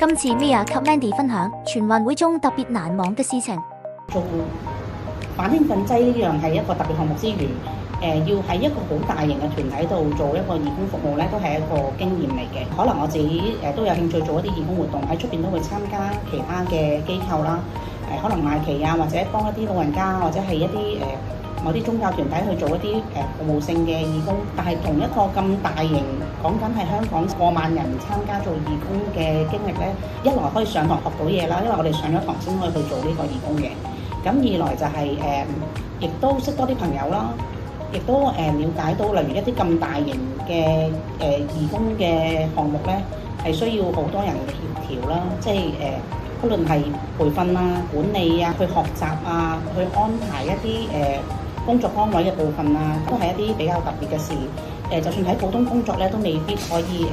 今次 Mia 及 Mandy 分享全運會中特別難忘嘅事情。做反興奮劑呢樣係一個特別項目之餘，要喺一個好大型嘅團體度做一個義工服務咧，都係一個經驗嚟嘅。可能我自己都有興趣做一啲義工活動，喺出邊都會參加其他嘅機構啦，可能賣旗啊，或者幫一啲老人家，或者係一啲某啲宗教團體去做一啲服務性嘅義工。但係同一個咁大型，講緊係香港過萬人參加做義工嘅經歷咧，一來可以上堂學到嘢啦，因為我哋上咗堂先可以去做呢個義工嘅。咁二來就係亦都識多啲朋友啦，亦都了解到，例如一啲咁大型嘅義工嘅項目咧，係需要好多人嘅協調啦，即係不論係培訓啊、管理啊、去學習啊、去安排一啲工作崗位嘅部分啊，都係一啲比較特別嘅事。就算喺普通工作咧，都未必可以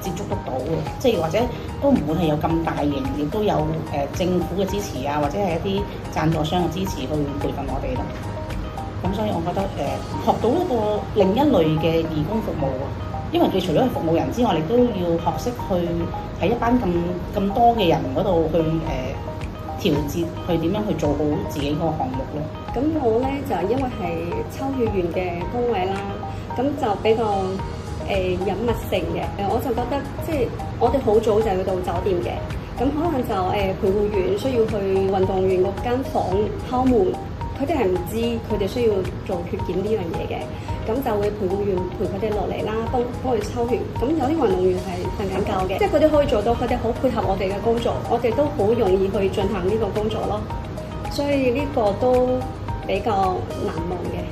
接觸得到嘅，即係或者都唔會係有咁大型，亦都有政府嘅支持啊，或者係一啲贊助商嘅支持去培訓我哋咯。咁所以我覺得學到一個另一類嘅義工服務啊，因為你除咗係服務人之外，你都要學識去喺一班咁多嘅人嗰度去調節，去點樣去做好自己個項目咯。咁我咧就因為係抽血員嘅工位啦，咁就比較隱密性嘅。我就覺得即係我哋好早就要到酒店嘅，咁可能就陪護員需要去運動員嗰間房敲門。佢哋係唔知佢哋需要做血檢呢樣嘢嘅，咁就會陪護員陪佢哋落嚟啦，幫佢抽血。咁有啲運動員係瞓緊覺嘅，即係佢哋可以做到，佢哋好配合我哋嘅工作，我哋都好容易去進行呢個工作咯。所以呢個都比較難忘嘅。